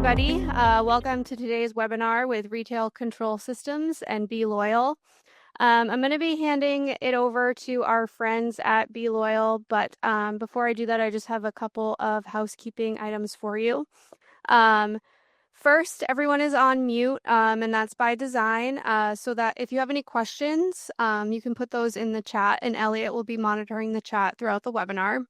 everybody. Welcome to today's webinar with Retail Control Systems and bLoyal. I'm going to be handing it over to our friends at bLoyal, but before I do that, I just have a couple of housekeeping items for you. First, everyone is on mute, and that's by design, so that if you have any questions, you can put those in the chat, and Elliot will be monitoring the chat throughout the webinar.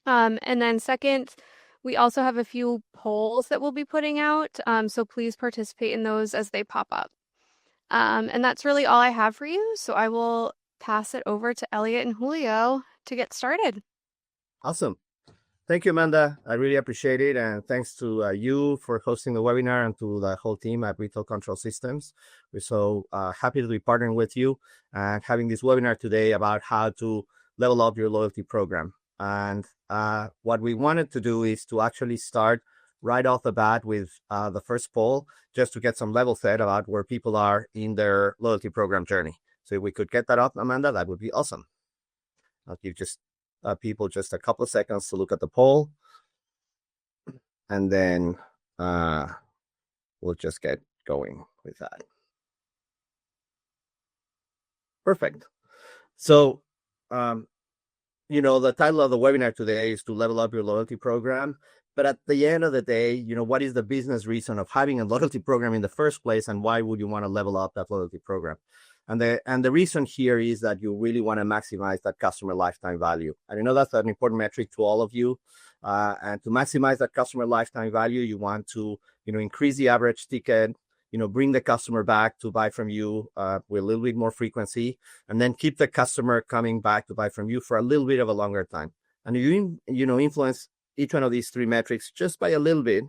And then second, we also have a few polls that we'll be putting out, so please participate in those as they pop up. And that's really all I have for you, so I will pass it over to Elliot and Julio to get started. Awesome. Thank you, Amanda. I really appreciate it, and thanks to you for hosting the webinar and to the whole team at Retail Control Systems. We're so happy to be partnering with you and having this webinar today about how to level up your loyalty program. And what we wanted to do is to actually start right off the bat with the first poll, just to get some level set about where people are in their loyalty program journey. So if we could get that up, Amanda, that would be awesome. I'll give just people just a couple of seconds to look at the poll, and then we'll just get going with that. Perfect. So, the title of the webinar today is to level up your loyalty program. But at the end of the day, what is the business reason of having a loyalty program in the first place, and why would you want to level up that loyalty program? And the reason here is that you really want to maximize that customer lifetime value. And I know that's an important metric to all of you. And to maximize that customer lifetime value, you want to, increase the average ticket, bring the customer back to buy from you with a little bit more frequency, and then keep the customer coming back to buy from you for a little bit of a longer time. And you influence each one of these three metrics just by a little bit,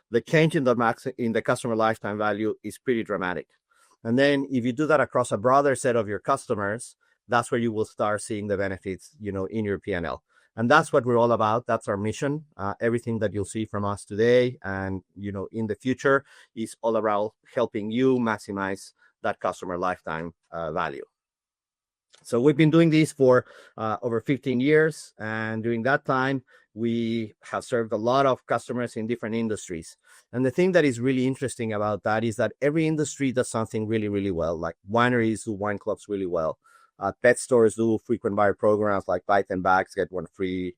the change in the customer lifetime value is pretty dramatic. And then if you do that across a broader set of your customers, that's where you will start seeing the benefits, in your P&L. And that's what we're all about. That's our mission. Everything that you'll see from us today and, in the future is all about helping you maximize that customer lifetime value. So we've been doing this for over 15 years. And during that time, we have served a lot of customers in different industries. And the thing that is really interesting about that is that every industry does something really, really well. Like wineries do wine clubs really well. Pet stores do frequent buyer programs like buy 10 bags, get one free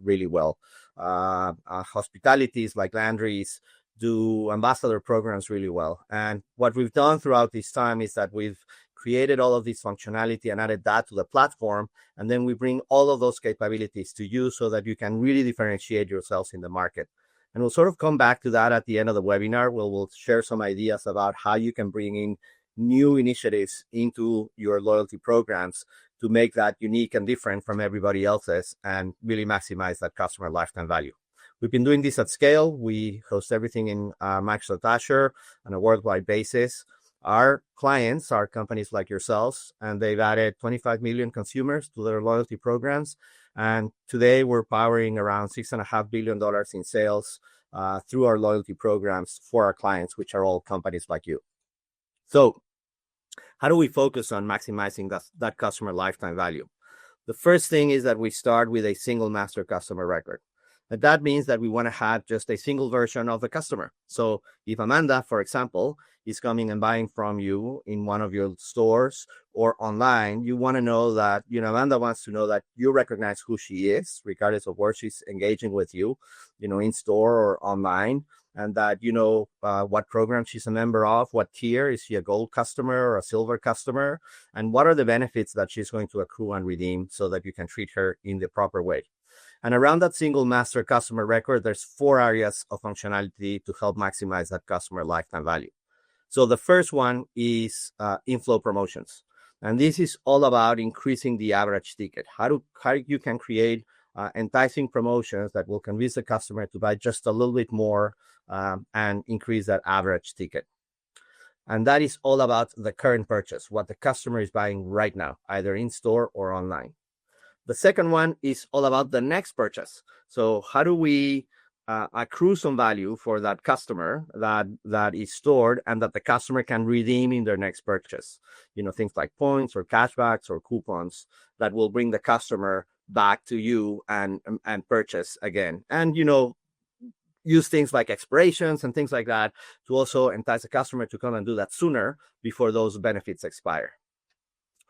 really well. Hospitalities like laundries do ambassador programs really well. And what we've done throughout this time is that we've created all of this functionality and added that to the platform. And then we bring all of those capabilities to you so that you can really differentiate yourselves in the market. And we'll sort of come back to that at the end of the webinar. We'll share some ideas about how you can bring in new initiatives into your loyalty programs to make that unique and different from everybody else's and really maximize that customer lifetime value. We've been doing this at scale. We host everything in Microsoft Azure on a worldwide basis. Our clients are companies like yourselves, and they've added 25 million consumers to their loyalty programs. And today we're powering around $6.5 billion in sales through our loyalty programs for our clients, which are all companies like you. So how do we focus on maximizing that customer lifetime value? The first thing is that we start with a single master customer record. And that means that we want to have just a single version of the customer. So if Amanda, for example, is coming and buying from you in one of your stores or online, you want to know that, Amanda wants to know that you recognize who she is, regardless of where she's engaging with you, in store or online, and that what program she's a member of, what tier, is she a gold customer or a silver customer, and what are the benefits that she's going to accrue and redeem so that you can treat her in the proper way. And around that single master customer record, there's 4 areas of functionality to help maximize that customer lifetime value. So the first one is inflow promotions. And this is all about increasing the average ticket. How you can create enticing promotions that will convince the customer to buy just a little bit more and increase that average ticket. And that is all about the current purchase, what the customer is buying right now, either in store or online. The second one is all about the next purchase. So how do we accrue some value for that customer that is stored and that the customer can redeem in their next purchase? Things like points or cashbacks or coupons that will bring the customer back to you and purchase again. And, use things like expirations and things like that to also entice the customer to come and do that sooner before those benefits expire.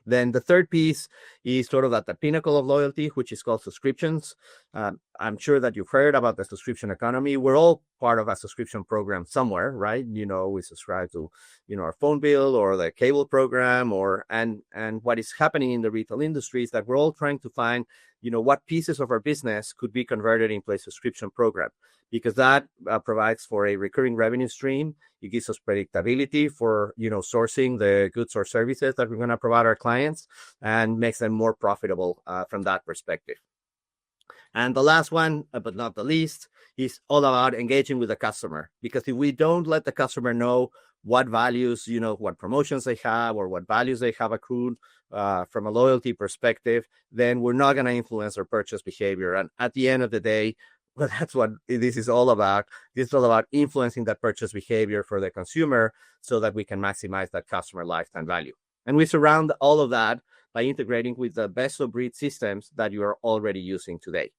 Then the third piece is sort of at the pinnacle of loyalty, which is called subscriptions. I'm sure that you've heard about the subscription economy. We're all part of a subscription program somewhere, right? We subscribe to, our phone bill or the cable program, and what is happening in the retail industry is that we're all trying to find, what pieces of our business could be converted into a subscription program, because that provides for a recurring revenue stream. It gives us predictability for, sourcing the goods or services that we're going to provide our clients, and makes them more profitable from that perspective. And the last one, but not the least, is all about engaging with the customer. Because if we don't let the customer know what values, what promotions they have or what values they have accrued from a loyalty perspective, then we're not going to influence their purchase behavior. And at the end of the day, well, that's what this is all about. This is all about influencing that purchase behavior for the consumer so that we can maximize that customer lifetime value. And we surround all of that by integrating with the best of breed systems that you are already using today.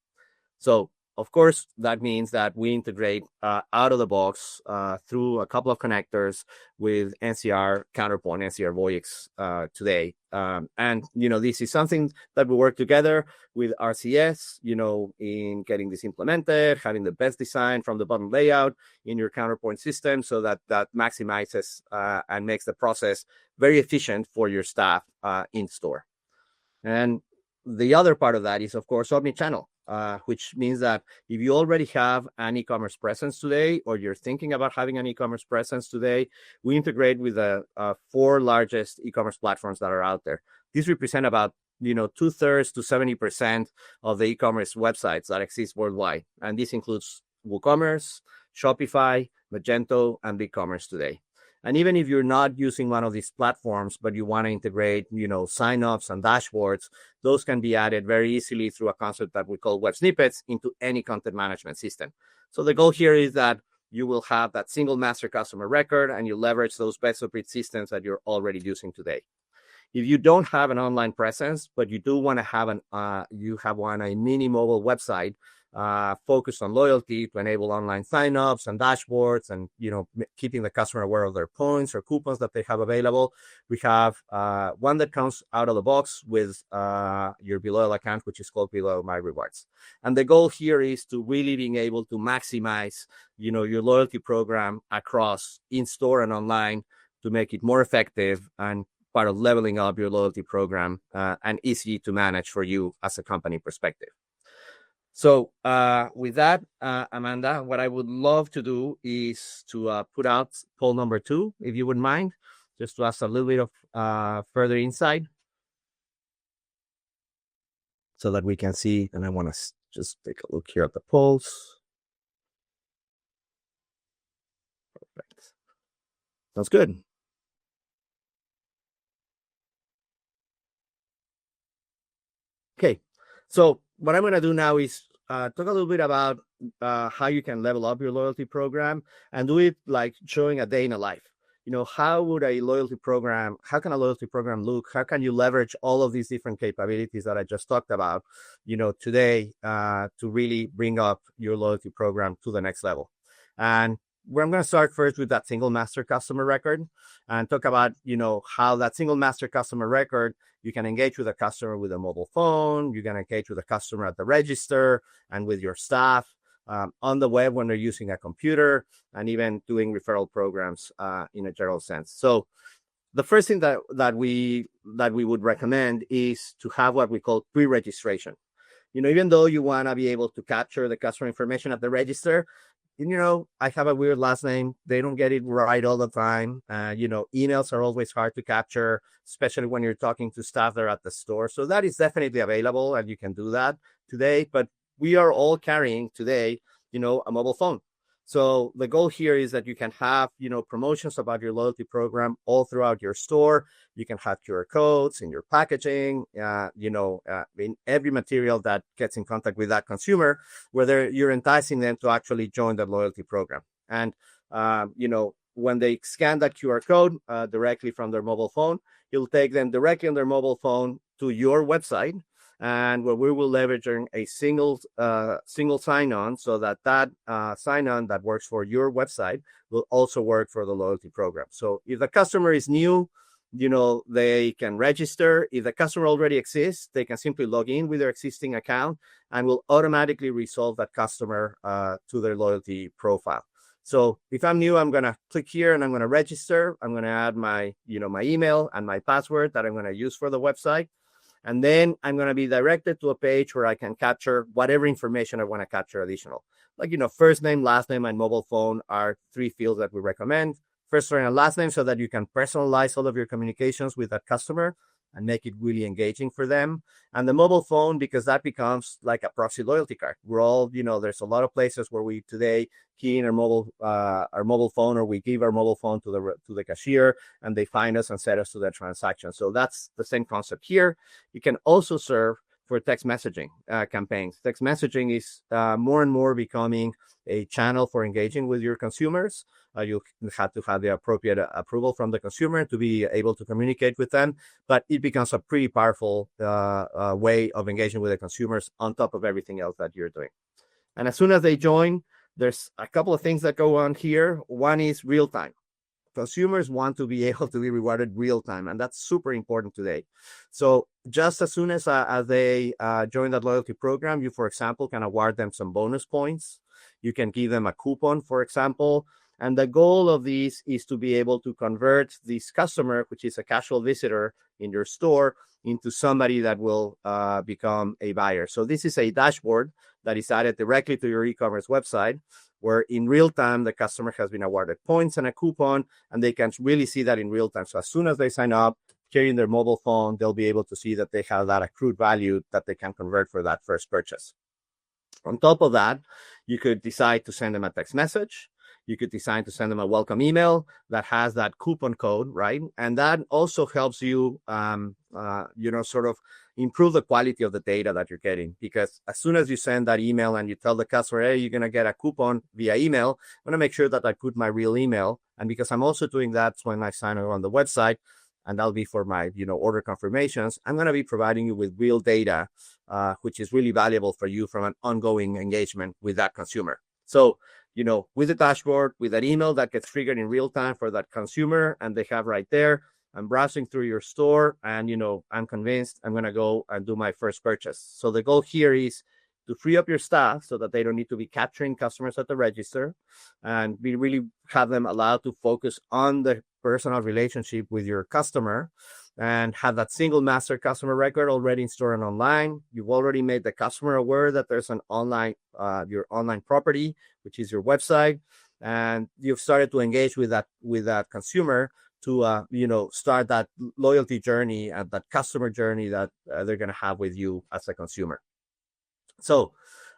So, of course, that means that we integrate out of the box through a couple of connectors with NCR Counterpoint, NCR Voyix today. And, this is something that we work together with RCS, in getting this implemented, having the best design from the button layout in your Counterpoint system so that maximizes and makes the process very efficient for your staff in store. And the other part of that is, of course, omnichannel. Which means that if you already have an e-commerce presence today, or you're thinking about having an e-commerce presence today, we integrate with the 4 largest e-commerce platforms that are out there. These represent about 2/3 to 70% of the e-commerce websites that exist worldwide, and this includes WooCommerce, Shopify, Magento, and BigCommerce today. And even if you're not using one of these platforms, but you want to integrate, signups and dashboards, those can be added very easily through a concept that we call web snippets into any content management system. So the goal here is that you will have that single master customer record, and you leverage those best of breed systems that you're already using today. If you don't have an online presence, but you do want to have a mini mobile website focused on loyalty to enable online signups and dashboards, and keeping the customer aware of their points or coupons that they have available, we have one that comes out of the box with your bLoyal account, which is called bLoyal My Rewards. And the goal here is to really being able to maximize your loyalty program across in-store and online to make it more effective and part of leveling up your loyalty program and easy to manage for you as a company perspective. So with that, Amanda, what I would love to do is to put out poll number 2, if you wouldn't mind, just to ask a little bit of further insight so that we can see. And I want to just take a look here at the polls. Perfect. Sounds good. Okay, so what I'm going to do now is talk a little bit about how you can level up your loyalty program, and do it like showing a day in a life. How can a loyalty program look? How can you leverage all of these different capabilities that I just talked about, today to really bring up your loyalty program to the next level? And I'm going to start first with that single master customer record and talk about, how that single master customer record, you can engage with a customer with a mobile phone, you can engage with a customer at the register and with your staff on the web when they're using a computer, and even doing referral programs in a general sense. So the first thing that we would recommend is to have what we call pre-registration. Even though you want to be able to capture the customer information at the register, I have a weird last name. They don't get it right all the time. Emails are always hard to capture, especially when you're talking to staff that are at the store. So that is definitely available, and you can do that today. But we are all carrying today, a mobile phone. So the goal here is that you can have, promotions about your loyalty program all throughout your store. You can have QR codes in your packaging, in every material that gets in contact with that consumer, whether you're enticing them to actually join the loyalty program. And, when they scan that QR code directly from their mobile phone, it'll take them directly on their mobile phone to your website. and where we will leverage a single sign-on, so that sign-on that works for your website will also work for the loyalty program. So if the customer is new, they can register. If the customer already exists, they can simply log in with their existing account and will automatically resolve that customer to their loyalty profile. So if I'm new, I'm going to click here and I'm going to register. I'm going to add my email and my password that I'm going to use for the website. And then I'm going to be directed to a page where I can capture whatever information I want to capture additional. Like, first name, last name, and mobile phone are 3 fields that we recommend. First name and last name, so that you can personalize all of your communications with that customer and make it really engaging for them. And the mobile phone, because that becomes like a proxy loyalty card. We're all, there's a lot of places where we today key in our mobile phone, or we give our mobile phone to the cashier, and they find us and set us to that transaction. So that's the same concept here. You can also serve for text messaging campaigns. Text messaging is more and more becoming a channel for engaging with your consumers. You have to have the appropriate approval from the consumer to be able to communicate with them, but it becomes a pretty powerful way of engaging with the consumers on top of everything else that you're doing. And as soon as they join, there's a couple of things that go on here. One is real time. Consumers want to be able to be rewarded real time, and that's super important today. So just as soon as they join that loyalty program, you, for example, can award them some bonus points. You can give them a coupon, for example. And the goal of these is to be able to convert this customer, which is a casual visitor in your store, into somebody that will become a buyer. So this is a dashboard that is added directly to your e-commerce website, where in real time, the customer has been awarded points and a coupon, and they can really see that in real time. So as soon as they sign up, carrying their mobile phone, they'll be able to see that they have that accrued value that they can convert for that first purchase. On top of that, you could decide to send them a text message. You could decide to send them a welcome email that has that coupon code, right? And that also helps you, sort of improve the quality of the data that you're getting. Because as soon as you send that email and you tell the customer, hey, you're going to get a coupon via email, I'm going to make sure that I put my real email. And because I'm also doing that when I sign up on the website, and that'll be for my, order confirmations, I'm going to be providing you with real data, which is really valuable for you from an ongoing engagement with that consumer. So, with the dashboard, with that email that gets triggered in real time for that consumer, and they have right there, I'm browsing through your store, and, I'm convinced I'm going to go and do my first purchase. So the goal here is to free up your staff so that they don't need to be capturing customers at the register, and we really have them allowed to focus on the personal relationship with your customer, and have that single master customer record already in store and online. You've already made the customer aware that there's an online, your online property, which is your website, and you've started to engage with that consumer to, start that loyalty journey and that customer journey that they're going to have with you as a consumer. So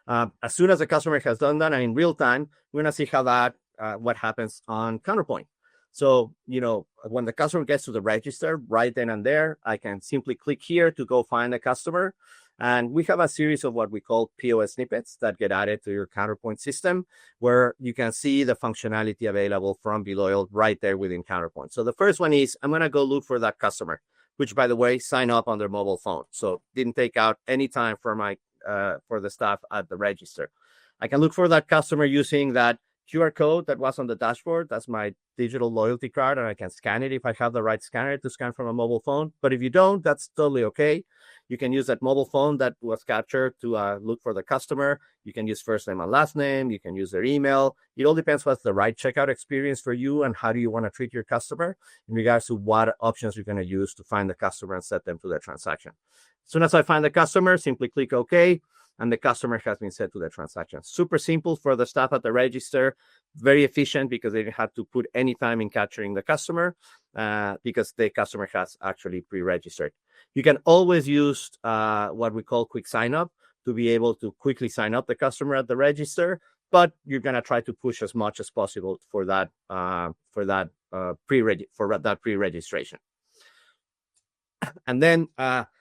as soon as the customer has done that, and in real time, we're going to see how what happens on Counterpoint. So, when the customer gets to the register, right then and there, I can simply click here to go find the customer. And we have a series of what we call POS snippets that get added to your Counterpoint system, where you can see the functionality available from bLoyal right there within Counterpoint. So the first one is, I'm going to go look for that customer, which, by the way, sign up on their mobile phone. So didn't take out any time for for the staff at the register. I can look for that customer using that QR code that was on the dashboard. That's my digital loyalty card, and I can scan it if I have the right scanner to scan from a mobile phone. But if you don't, that's totally okay. You can use that mobile phone that was captured to look for the customer. You can use first name and last name. You can use their email. It all depends what's the right checkout experience for you and how do you want to treat your customer in regards to what options you're going to use to find the customer and set them to the transaction. As soon as I find the customer, simply click OK, and the customer has been set to the transaction. Super simple for the staff at the register, very efficient because they didn't have to put any time in capturing the customer because the customer has actually pre-registered. You can always use what we call quick sign up to be able to quickly sign up the customer at the register, but you're going to try to push as much as possible for that pre-registration. And then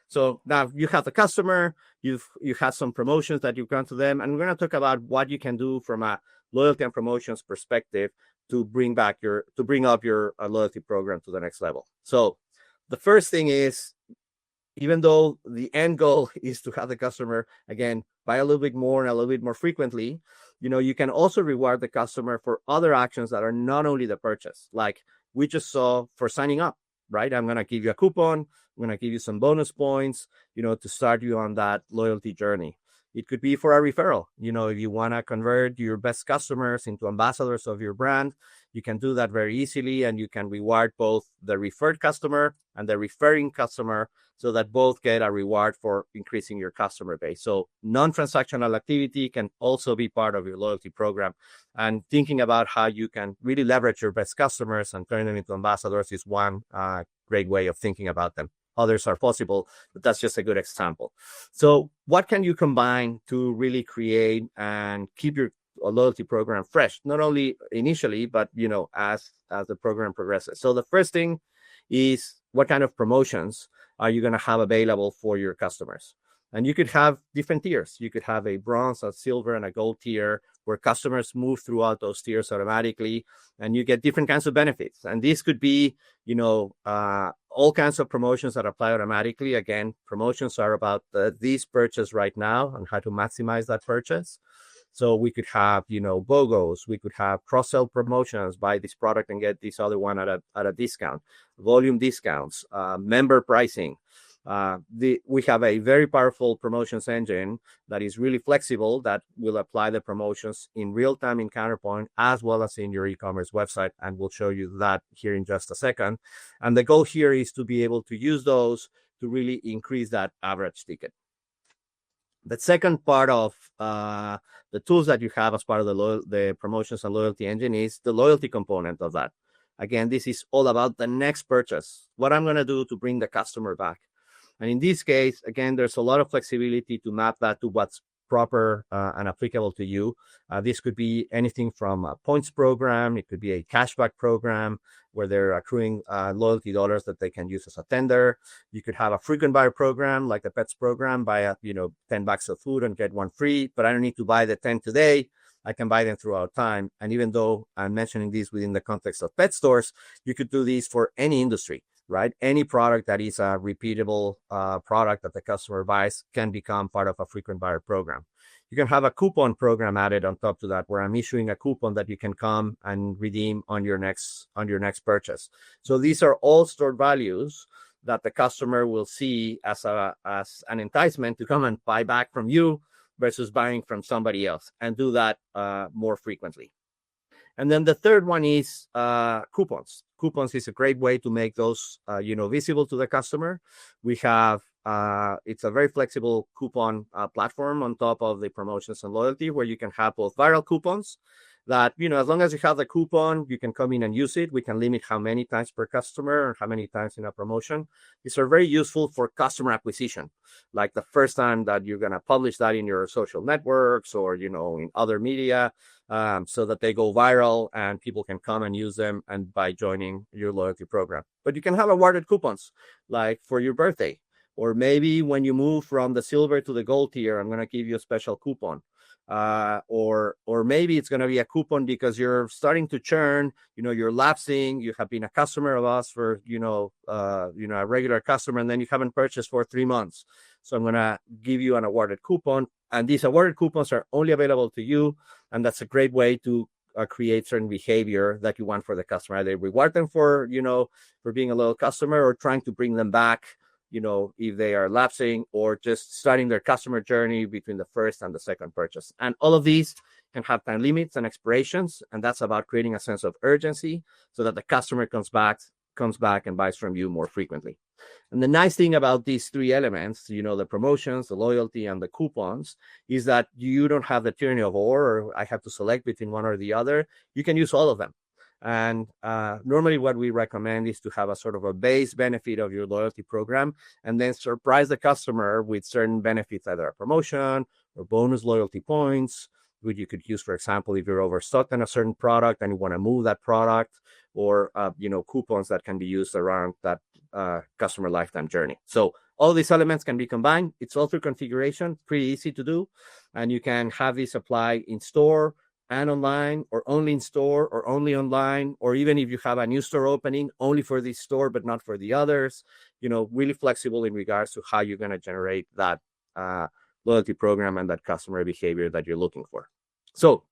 so now you have the customer, you had some promotions that you've gone to them, and we're going to talk about what you can do from a loyalty and promotions perspective to bring up your loyalty program to the next level. So the first thing is even though the end goal is to have the customer, again, buy a little bit more and a little bit more frequently, you can also reward the customer for other actions that are not only the purchase, like we just saw for signing up, right? I'm going to give you a coupon. I'm going to give you some bonus points, to start you on that loyalty journey. It could be for a referral. If you want to convert your best customers into ambassadors of your brand, you can do that very easily, and you can reward both the referred customer and the referring customer so that both get a reward for increasing your customer base. So non-transactional activity can also be part of your loyalty program. And thinking about how you can really leverage your best customers and turn them into ambassadors is one great way of thinking about them. Others are possible, but that's just a good example. So what can you combine to really create and keep your loyalty program fresh, not only initially, but as the program progresses? So the first thing is, what kind of promotions are you going to have available for your customers? And you could have different tiers. You could have a bronze, a silver, and a gold tier where customers move throughout those tiers automatically, and you get different kinds of benefits. And this could be, all kinds of promotions that apply automatically. Again, promotions are about this purchase right now and how to maximize that purchase. So we could have, BOGOs. We could have cross-sell promotions, buy this product and get this other one at a discount, volume discounts, member pricing. We have a very powerful promotions engine that is really flexible, that will apply the promotions in real time in Counterpoint as well as in your e-commerce website. And we'll show you that here in just a second. And the goal here is to be able to use those to really increase that average ticket. The second part of the tools that you have as part of the promotions and loyalty engine is the loyalty component of that. Again, this is all about the next purchase. What I'm going to do to bring the customer back. And in this case, again, there's a lot of flexibility to map that to what's proper and applicable to you. This could be anything from a points program. It could be a cashback program where they're accruing loyalty dollars that they can use as a tender. You could have a frequent buyer program like the pets program, buy $10 of food and get one free, but I don't need to buy the 10 today. I can buy them throughout time. And even though I'm mentioning this within the context of pet stores, you could do these for any industry, right? Any product that is a repeatable product that the customer buys can become part of a frequent buyer program. You can have a coupon program added on top to that, where I'm issuing a coupon that you can come and redeem on your next purchase. So these are all stored values that the customer will see as an enticement to come and buy back from you versus buying from somebody else, and do that more frequently. And then the third one is coupons. Coupons is a great way to make those, visible to the customer. We have, it's a very flexible coupon platform on top of the promotions and loyalty, where you can have both viral coupons that, as long as you have the coupon, you can come in and use it. We can limit how many times per customer or how many times in a promotion. These are very useful for customer acquisition, like the first time that you're going to publish that in your social networks or, in other media, so that they go viral and people can come and use them and by joining your loyalty program. But you can have awarded coupons, like for your birthday, or maybe when you move from the silver to the gold tier, I'm going to give you a special coupon. Or maybe it's going to be a coupon because you're starting to churn, you're lapsing, you have been a customer of us for, a regular customer, and then you haven't purchased for 3 months. So I'm going to give you an awarded coupon, and these awarded coupons are only available to you. And that's a great way to create certain behavior that you want for the customer. Either reward them for being a loyal customer, or trying to bring them back, if they are lapsing, or just starting their customer journey between the first and the second purchase. And all of these can have time limits and expirations. And that's about creating a sense of urgency so that the customer comes back and buys from you more frequently. And the nice thing about these three elements, the promotions, the loyalty, and the coupons, is that you don't have the tyranny of or I have to select between one or the other. You can use all of them. And normally what we recommend is to have a sort of a base benefit of your loyalty program, and then surprise the customer with certain benefits, either a promotion or bonus loyalty points, which you could use, for example, if you're overstocked on a certain product and you want to move that product, or, coupons that can be used around that customer lifetime journey. So all these elements can be combined. It's all through configuration, pretty easy to do. And you can have this apply in store, and online, or only in store, or only online, or even if you have a new store opening, only for this store, but not for the others. Really flexible in regards to how you're going to generate that loyalty program and that customer behavior that you're looking for. So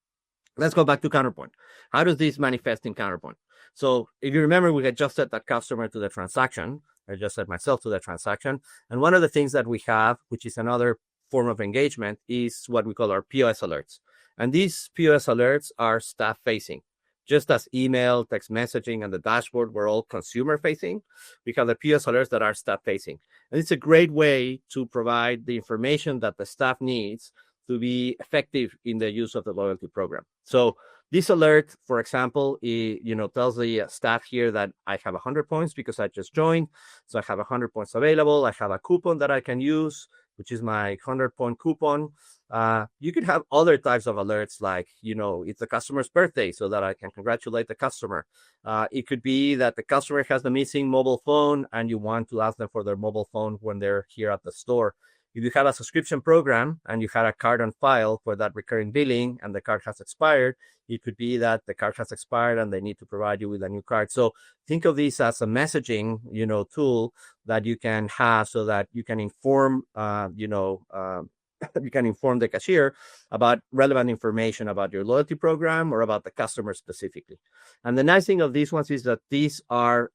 let's go back to Counterpoint. How does this manifest in Counterpoint? So if you remember, we had just set that customer to the transaction. I just set myself to the transaction. And one of the things that we have, which is another form of engagement, is what we call our POS alerts. And these POS alerts are staff facing. Just as email, text messaging, and the dashboard were all consumer facing, we have the POS alerts that are staff facing. And it's a great way to provide the information that the staff needs to be effective in the use of the loyalty program. So this alert, for example, tells the staff here that I have 100 points because I just joined. So I have 100 points available. I have a coupon that I can use, which is my 100-point coupon. You could have other types of alerts like, it's the customer's birthday so that I can congratulate the customer. It could be that the customer has the missing mobile phone and you want to ask them for their mobile phone when they're here at the store. If you have a subscription program and you had a card on file for that recurring billing and the card has expired, it could be that the card has expired and they need to provide you with a new card. So think of this as a messaging, tool that you can have so that you can inform, you can inform the cashier about relevant information about your loyalty program or about the customer specifically. And the nice thing of these ones is that these are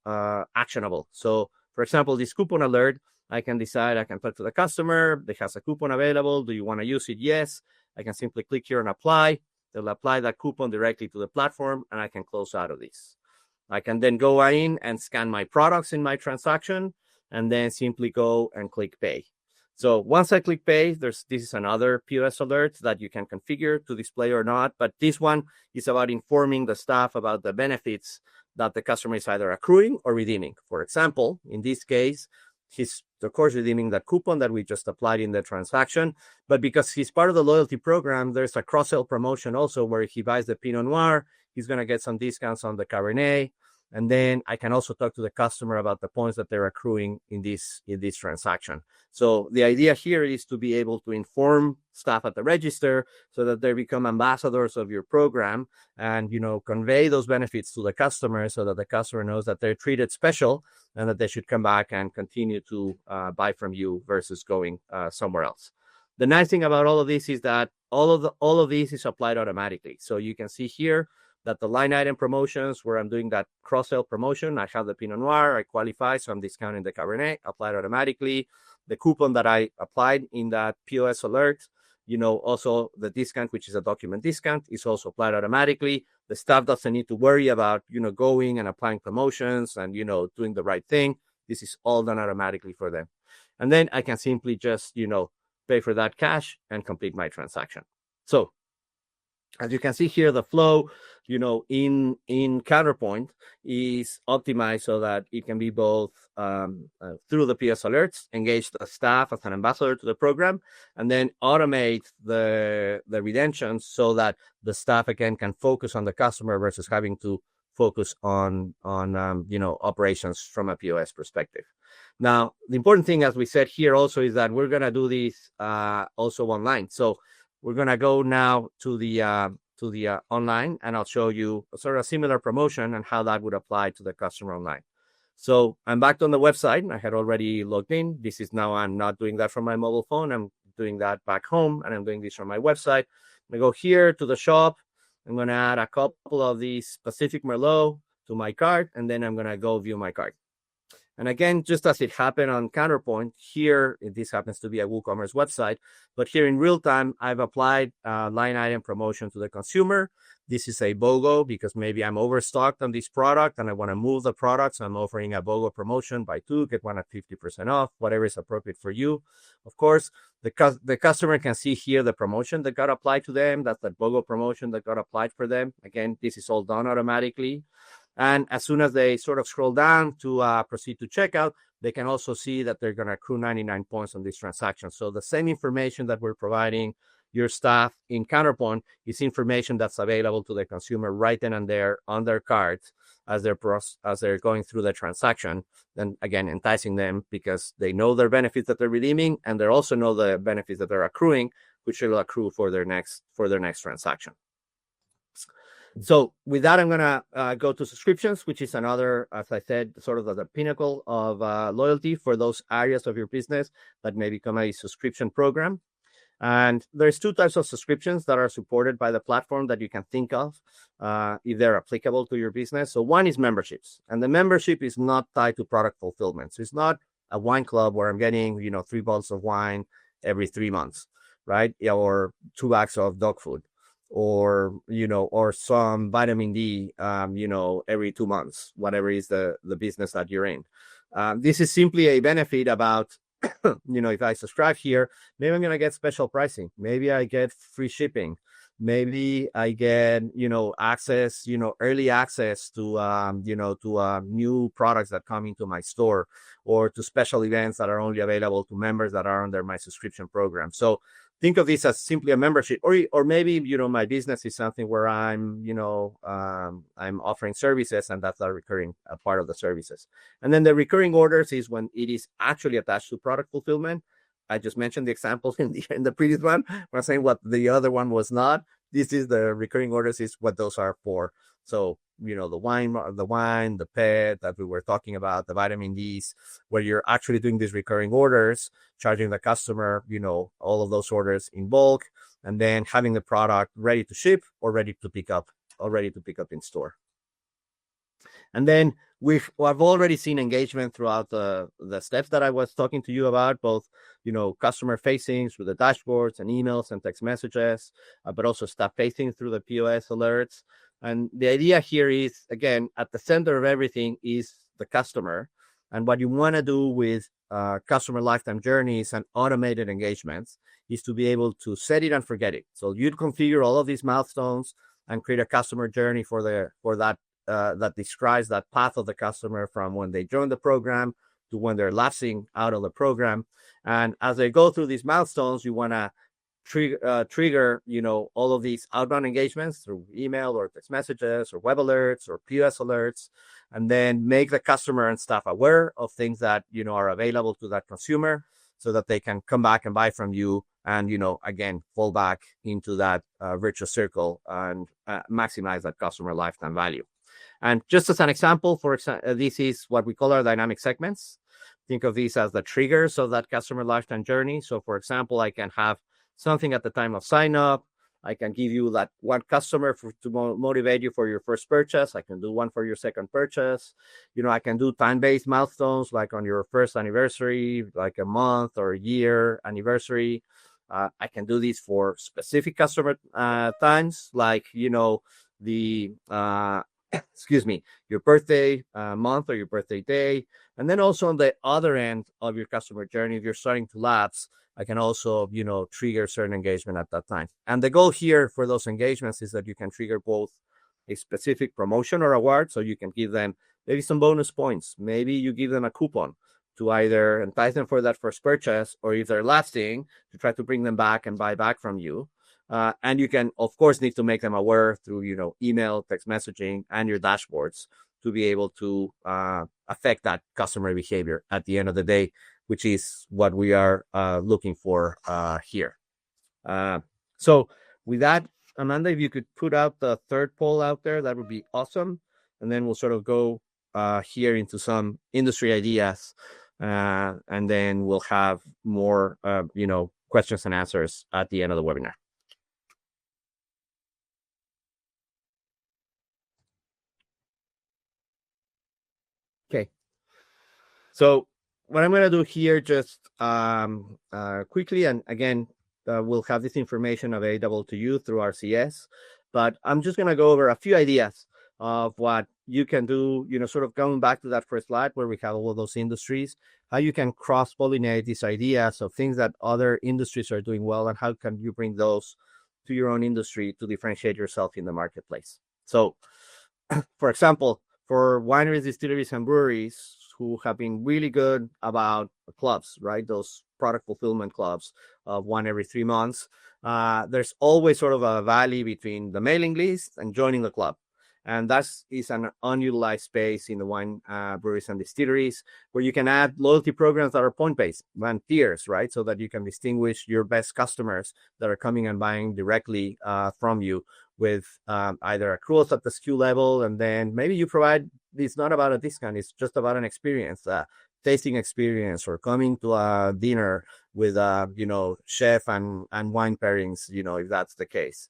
actionable. So, for example, this coupon alert, I can decide, I can put to the customer, they has a coupon available. Do you want to use it? Yes. I can simply click here and apply. They'll apply that coupon directly to the platform and I can close out of this. I can then go in and scan my products in my transaction and then simply go and click pay. So once I click pay, this is another POS alert that you can configure to display or not. But this one is about informing the staff about the benefits that the customer is either accruing or redeeming. For example, in this case, he's, of course, redeeming that coupon that we just applied in the transaction. But because he's part of the loyalty program, there's a cross-sell promotion also where if he buys the Pinot Noir, he's going to get some discounts on the Cabernet. And then I can also talk to the customer about the points that they're accruing in this transaction. So the idea here is to be able to inform staff at the register so that they become ambassadors of your program and, convey those benefits to the customer so that the customer knows that they're treated special and that they should come back and continue to buy from you versus going somewhere else. The nice thing about all of this is that all of this is applied automatically. So you can see here that the line item promotions where I'm doing that cross-sell promotion, I have the Pinot Noir, I qualify, so I'm discounting the Cabernet, applied automatically. The coupon that I applied in that POS alert, also the discount, which is a document discount, is also applied automatically. The staff doesn't need to worry about, going and applying promotions and, doing the right thing. This is all done automatically for them. And then I can simply just, pay for that cash and complete my transaction. So as you can see here, the flow, in Counterpoint is optimized so that it can be both through the PS alerts, engage the staff as an ambassador to the program, and then automate the redemptions so that the staff again can focus on the customer versus having to focus on operations from a POS perspective. Now, the important thing, as we said here also, is that we're going to do this also online. So we're going to go now to the online, and I'll show you sort of a similar promotion and how that would apply to the customer online. So I'm back on the website. I had already logged in. This is now, I'm not doing that from my mobile phone. I'm doing that back home, and I'm doing this from my website. I'm going to go here to the shop. I'm going to add a couple of these Pacific Merlot to my cart, and then I'm going to go view my cart. And again, just as it happened on Counterpoint, here, this happens to be a WooCommerce website, but here in real time, I've applied a line item promotion to the consumer. This is a BOGO because maybe I'm overstocked on this product and I want to move the product. So I'm offering a BOGO promotion, buy two, get one at 50% off, whatever is appropriate for you. Of course, the customer can see here the promotion that got applied to them. That's the BOGO promotion that got applied for them. Again, this is all done automatically. And as soon as they sort of scroll down to proceed to checkout, they can also see that they're going to accrue 99 points on this transaction. So the same information that we're providing your staff in Counterpoint is information that's available to the consumer right then and there on their cards as they're going through the transaction. Then again, enticing them because they know their benefits that they're redeeming, and they also know the benefits that they're accruing, which will accrue for their next transaction. So with that, I'm going to go to subscriptions, which is another, as I said, sort of the pinnacle of loyalty for those areas of your business that may become a subscription program. And there's two types of subscriptions that are supported by the platform that you can think of if they're applicable to your business. So one is memberships, and the membership is not tied to product fulfillment. So it's not a wine club where I'm getting, 3 bottles of wine every 3 months, right? Or 2 bags of dog food, or some vitamin D, every 2 months, whatever is the business that you're in. This is simply a benefit about, if I subscribe here, maybe I'm going to get special pricing. Maybe I get free shipping. Maybe I get, access, early access to, new products that come into my store, or to special events that are only available to members that are under my subscription program. So think of this as simply a membership, or maybe, my business is something where I'm offering services, and that's a recurring part of the services. And then the recurring orders is when it is actually attached to product fulfillment. I just mentioned the examples in the previous one. We're saying what the other one was not. This is the recurring orders, is what those are for. So, the wine, the pet that we were talking about, the vitamin D's, where you're actually doing these recurring orders, charging the customer, all of those orders in bulk, and then having the product ready to ship or ready to pick up in store. And then I've already seen engagement throughout the steps that I was talking to you about, both, customer facing through the dashboards and emails and text messages, but also staff facing through the POS alerts. And the idea here is, again, at the center of everything is the customer. And what you want to do with customer lifetime journeys and automated engagements is to be able to set it and forget it. So you'd configure all of these milestones and create a customer journey for that that describes that path of the customer from when they join the program to when they're lapsing out of the program. And as they go through these milestones, you want to trigger, all of these outbound engagements through email or text messages or web alerts or POS alerts, and then make the customer and staff aware of things that, are available to that consumer, so that they can come back and buy from you and, again, fall back into that virtuous circle and maximize that customer lifetime value. And just as an example, this is what we call our dynamic segments. Think of these as the triggers of that customer lifetime journey. So, for example, I can have something at the time of sign up. I can give you that one customer to motivate you for your first purchase. I can do one for your second purchase. I can do time-based milestones, like on your first anniversary, like a month or a year anniversary. I can do these for specific customer times, like, your birthday month or your birthday day. And then also on the other end of your customer journey, if you're starting to lapse, I can also, trigger certain engagement at that time. And the goal here for those engagements is that you can trigger both a specific promotion or award. So you can give them maybe some bonus points. Maybe you give them a coupon to either entice them for that first purchase, or if they're lapsing, to try to bring them back and buy back from you. And you can, of course, need to make them aware through, email, text messaging, and your dashboards to be able to affect that customer behavior at the end of the day, which is what we are looking for here. So with that, Amanda, if you could put out the third poll out there, that would be awesome. And then we'll sort of go here into some industry ideas, and then we'll have more, questions and answers at the end of the webinar. Okay. So what I'm going to do here just quickly, and again, we'll have this information available to you through RCS, but I'm just going to go over a few ideas of what you can do, sort of going back to that first slide where we have all of those industries, how you can cross-pollinate these ideas of things that other industries are doing well, and how can you bring those to your own industry to differentiate yourself in the marketplace. So, for example, for wineries, distilleries, and breweries who have been really good about clubs, right? Those product fulfillment clubs of one every 3 months. There's always sort of a valley between the mailing list and joining the club. And that is an unutilized space in the wine breweries and distilleries, where you can add loyalty programs that are point-based and tiers, right? So that you can distinguish your best customers that are coming and buying directly from you with either accruals at the SKU level, and then maybe you provide, it's not about a discount, it's just about an experience, tasting experience, or coming to a dinner with chef and wine pairings, if that's the case.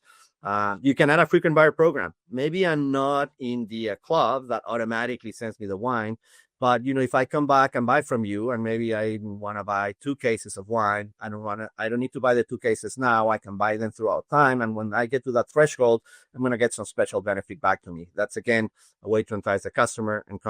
You can add a frequent buyer program. Maybe I'm not in the club that automatically sends me the wine, but if I come back and buy from you, and maybe I want to buy 2 cases of wine, I don't need to buy the 2 cases now. I can buy them throughout time, and when I get to that threshold, I'm going to get some special benefit back to me. That's again a way to entice the customer and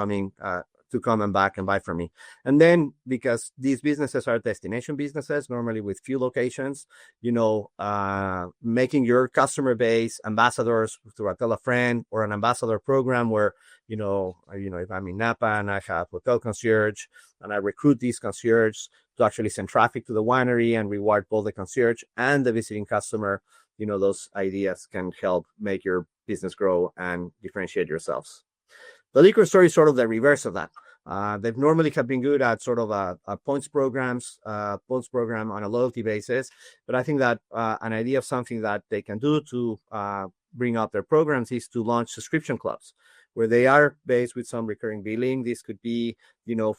to come and back and buy from me. And then, because these businesses are destination businesses, normally with few locations, making your customer base ambassadors through a tell a friend or an ambassador program where, if I'm in Napa and I have hotel concierge and I recruit these concierge to actually send traffic to the winery and reward both the concierge and the visiting customer, those ideas can help make your business grow and differentiate yourselves. The liquor store is sort of the reverse of that. They've normally have been good at sort of a points program on a loyalty basis. But I think that an idea of something that they can do to bring up their programs is to launch subscription clubs, where they are based with some recurring billing. This could be,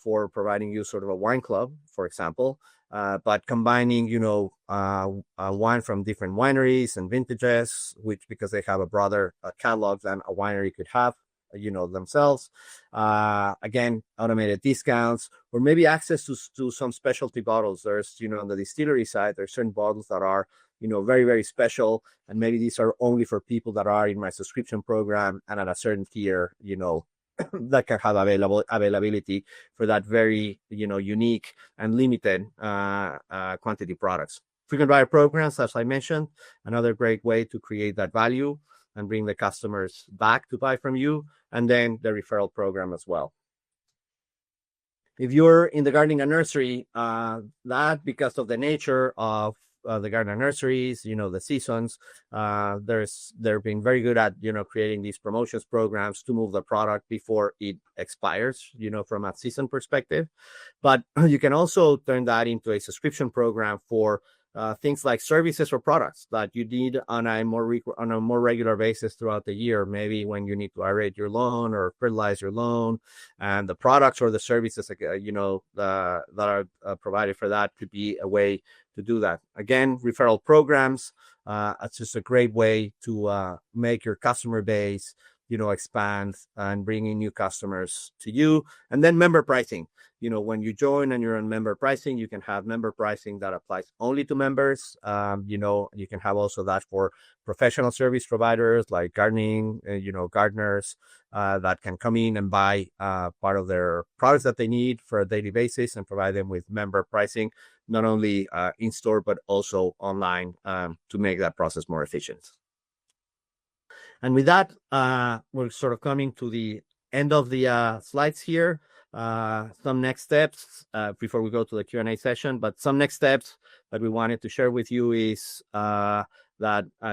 for providing you sort of a wine club, for example, but combining, wine from different wineries and vintages, which, because they have a broader catalog than a winery could have, themselves. Again, automated discounts, or maybe access to some specialty bottles. There's, on the distillery side, there's certain bottles that are, very, very special. And maybe these are only for people that are in my subscription program and at a certain tier, that can have availability for that very, unique and limited quantity products. Frequent buyer programs, as I mentioned, another great way to create that value and bring the customers back to buy from you, and then the referral program as well. If you're in the gardening and nursery, that, because of the nature of the garden and nurseries, the seasons, they're being very good at, creating these promotions programs to move the product before it expires, from a season perspective. But you can also turn that into a subscription program for things like services or products that you need on a more regular basis throughout the year. Maybe when you need to aerate your lawn or fertilize your lawn, and the products or the services, that are provided for that could be a way to do that. Again, referral programs. It's just a great way to make your customer base, expand and bring in new customers to you. And then member pricing. When you join and you're on member pricing, you can have member pricing that applies only to members. You can have also that for professional service providers like gardening, gardeners that can come in and buy part of their products that they need for a daily basis and provide them with member pricing, not only in store, but also online, to make that process more efficient. And with that, we're sort of coming to the end of the slides here. Some next steps before we go to the Q&A session, but some next steps that we wanted to share with you is that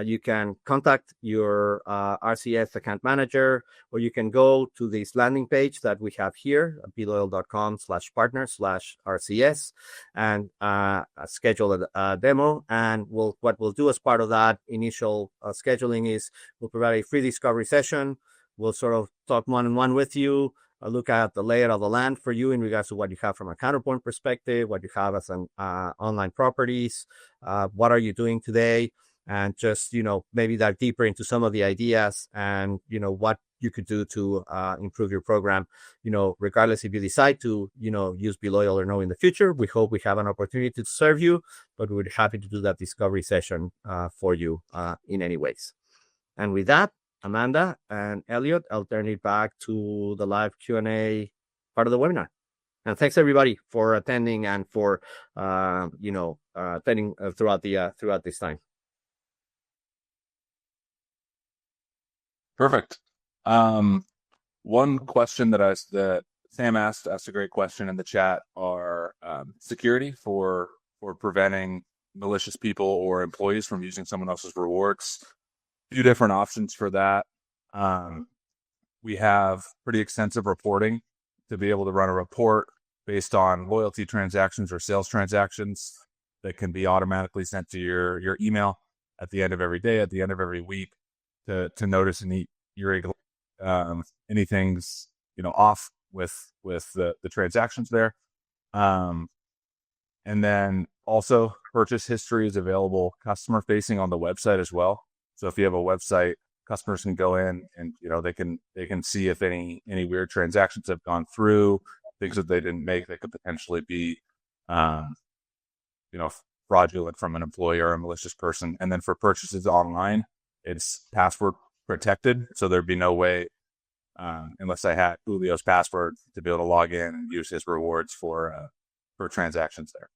you can contact your RCS account manager, or you can go to this landing page that we have here, bLoyal.com/partner/RCS, and schedule a demo. And what we'll do as part of that initial scheduling is we'll provide a free discovery session. We'll sort of talk one-on-one with you, look at the layout of the land for you in regards to what you have from a Counterpoint perspective, what you have as an online properties, what are you doing today, and just, maybe dive deeper into some of the ideas and, what you could do to improve your program, regardless if you decide to, use bLoyal or no in the future. We hope we have an opportunity to serve you, but we're happy to do that discovery session for you in any ways. And with that, Amanda and Elliot, I'll turn it back to the live Q&A part of the webinar. And thanks everybody for attending and for attending throughout this time. Perfect. One question that Sam asked a great question in the chat are security for preventing malicious people or employees from using someone else's rewards. A few different options for that. we have pretty extensive reporting to be able to run a report based on loyalty transactions or sales transactions that can be automatically sent to your email at the end of every day, at the end of every week, to notice anything's off with the transactions there. And then also purchase history is available customer facing on the website as well. So if you have a website, customers can go in and they can see if any weird transactions have gone through, things that they didn't make that could potentially be fraudulent from an employee or a malicious person. And then for purchases online, it's password protected, so there'd be no way unless I had Julio's password to be able to log in and use his rewards for transactions there.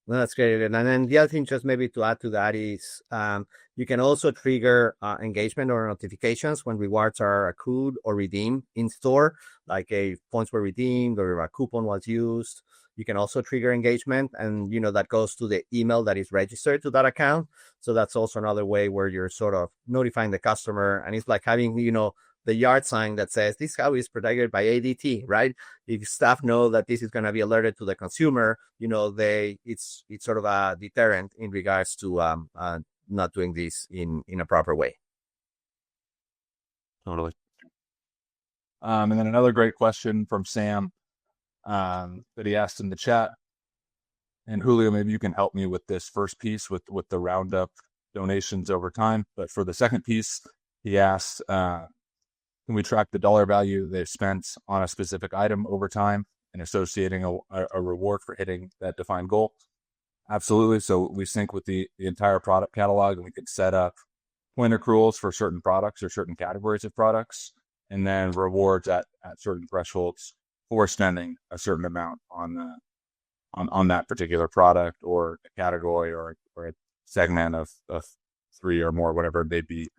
No, that's great. And then the other thing, just maybe to add to that, is you can also trigger engagement or notifications when rewards are accrued or redeemed in store, like points were redeemed or a coupon was used. You can also trigger engagement, and that goes to the email that is registered to that account. So that's also another way where you're sort of notifying the customer, and it's like having the yard sign that says this cow is protected by ADT, right? If staff know that this is going to be alerted to the consumer, it's sort of a deterrent in regards to not doing this in a proper way. Totally. And then another great question from Sam that he asked in the chat. And Julio, maybe you can help me with this first piece with the roundup donations over time. But for the second piece, he asked, can we track the dollar value they've spent on a specific item over time and associating a reward for hitting that defined goal? Absolutely. So we sync with the entire product catalog, and we can set up point accruals for certain products or certain categories of products, and then rewards at certain thresholds for spending a certain amount on that particular product or a category or a segment of 3 or more, whatever it may be,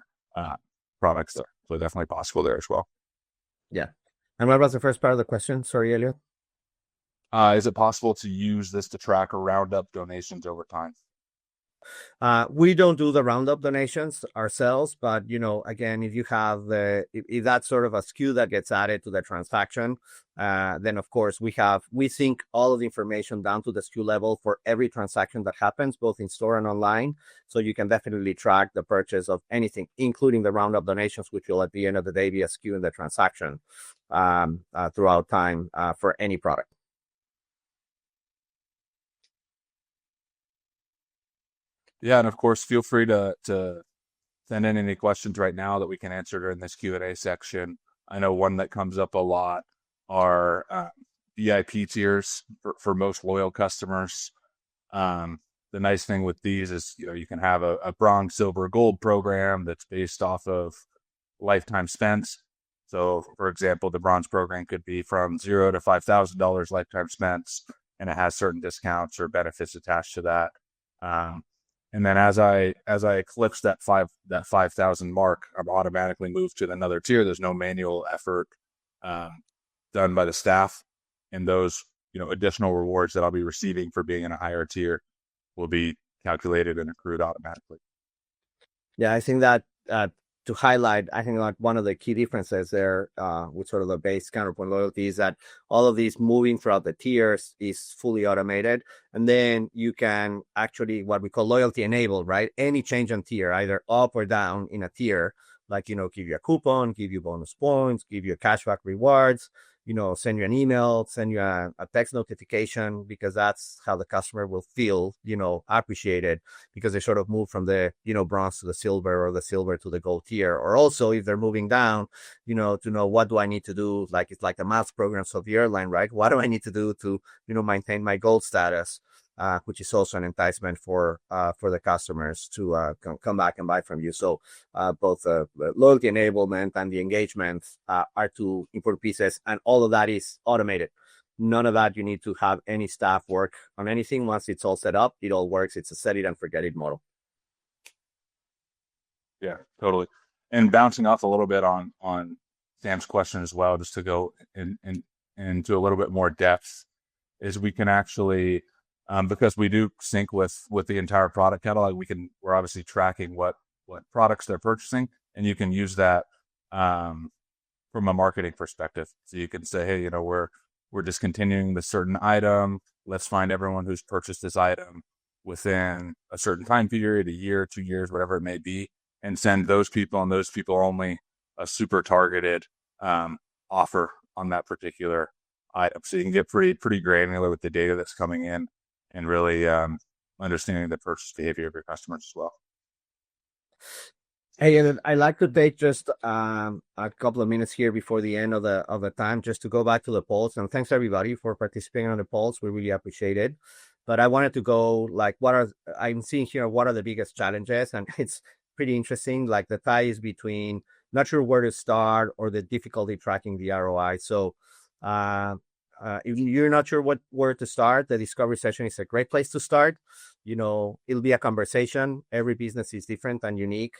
products there. So definitely possible there as well. Yeah. And what was the first part of the question? Sorry, Elliot. Is it possible to use this to track or round up donations over time? We don't do the roundup donations ourselves, but again, if you have if that's sort of a SKU that gets added to the transaction, then of course we sync all of the information down to the SKU level for every transaction that happens, both in store and online. So you can definitely track the purchase of anything, including the roundup donations, which will at the end of the day be a SKU in the transaction throughout time for any product. Yeah, and of course, feel free to send in any questions right now that we can answer during this Q&A section. I know one that comes up a lot are VIP tiers for most loyal customers. The nice thing with these is, you can have a bronze, silver, gold program that's based off of lifetime spent. So, for example, the bronze program could be from $0 to $5,000 lifetime spent, and it has certain discounts or benefits attached to that. And then as I eclipse that 5,000 mark, I'm automatically moved to another tier. There's no manual effort done by the staff, and those additional rewards that I'll be receiving for being in a higher tier will be calculated and accrued automatically. Yeah, I think that to highlight, I think like one of the key differences there with sort of the base Counterpoint loyalty is that all of these moving throughout the tiers is fully automated. And then you can actually, what we call loyalty enabled, right? Any change on tier, either up or down in a tier, like, give you a coupon, give you bonus points, give you cashback rewards, send you an email, send you a text notification, because that's how the customer will feel, appreciated, because they sort of move from the, bronze to the silver, or the silver to the gold tier. Or also if they're moving down, to know what do I need to do? Like, it's like the miles programs of the airline, right? What do I need to do to, maintain my gold status? Which is also an enticement for the customers to come back and buy from you. So both the loyalty enablement and the engagement are two important pieces, and all of that is automated. None of that you need to have any staff work on anything. Once it's all set up, it all works. It's a set it and forget it model. Yeah, totally. And bouncing off a little bit on Sam's question as well, just to go into a little bit more depth, is we can actually, because we do sync with the entire product catalog, we're obviously tracking what products they're purchasing, and you can use that from a marketing perspective. So you can say, hey, we're discontinuing this certain item. Let's find everyone who's purchased this item within a certain time period, a year, 2 years, whatever it may be, and send those people and those people only a super targeted offer on that particular item. So you can get pretty granular with the data that's coming in and really understanding the purchase behavior of your customers as well. Hey, and I'd like to take just a couple of minutes here before the end of the time, just to go back to the polls. And thanks everybody for participating on the polls. We really appreciate it. But I wanted to go like, I'm seeing here, what are the biggest challenges? And it's pretty interesting. Like the tie is between not sure where to start or the difficulty tracking the ROI. So if you're not sure where to start, the discovery session is a great place to start. It'll be a conversation. Every business is different and unique.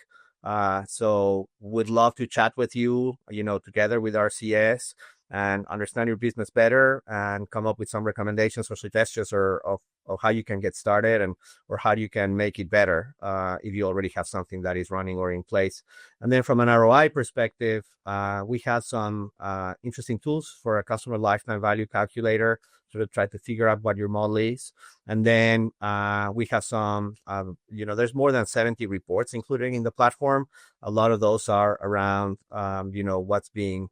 So would love to chat with you, together with our CS and understand your business better and come up with some recommendations or suggestions of how you can get started or how you can make it better if you already have something that is running or in place. And then from an ROI perspective, we have some interesting tools for a customer lifetime value calculator to try to figure out what your model is. And then we have some, there's more than 70 reports included in the platform. A lot of those are around, what's being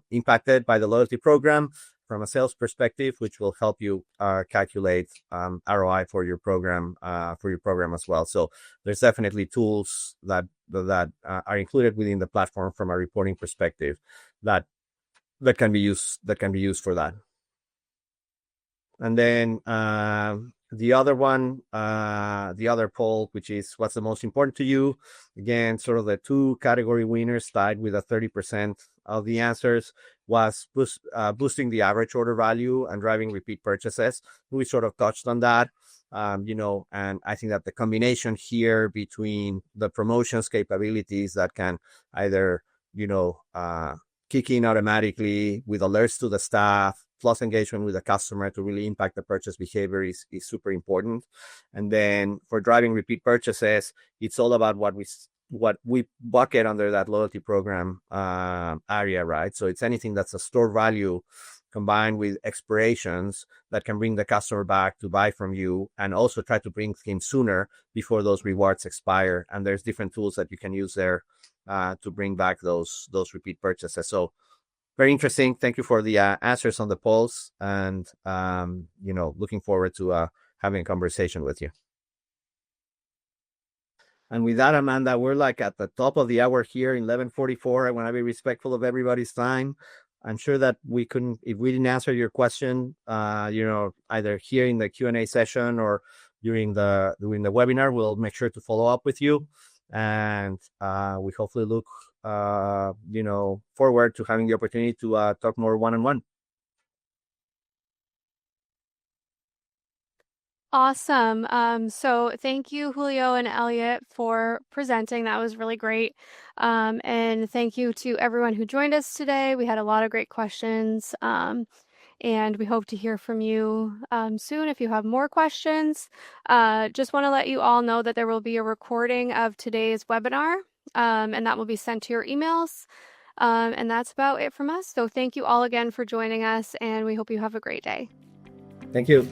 impacted by the loyalty program from a sales perspective, which will help you calculate ROI for your program as well. So there's definitely tools that are included within the platform from a reporting perspective that can be used for that. And then the other poll, which is what's the most important to you? Again, sort of the two category winners tied with a 30% of the answers was boosting the average order value and driving repeat purchases. We sort of touched on that, and I think that the combination here between the promotions capabilities that can either, kick in automatically with alerts to the staff, plus engagement with the customer to really impact the purchase behavior is super important. And then for driving repeat purchases, it's all about what we bucket under that loyalty program area, right? So it's anything that's a store value combined with expirations that can bring the customer back to buy from you and also try to bring him sooner before those rewards expire. And there's different tools that you can use there to bring back those repeat purchases. So very interesting. Thank you for the answers on the polls, and looking forward to having a conversation with you. And with that, Amanda, we're like at the top of the hour here, 11:44. I want to be respectful of everybody's time. I'm sure that if we didn't answer your question, either here in the Q&A session or during the webinar, we'll make sure to follow up with you. And we hopefully look forward to having the opportunity to talk more one-on-one. Awesome. So thank you, Julio and Elliot, for presenting. That was really great. And thank you to everyone who joined us today. We had a lot of great questions. And we hope to hear from you soon if you have more questions. Just want to let you all know that there will be a recording of today's webinar, and that will be sent to your emails. And that's about it from us. So thank you all again for joining us, and we hope you have a great day. Thank you.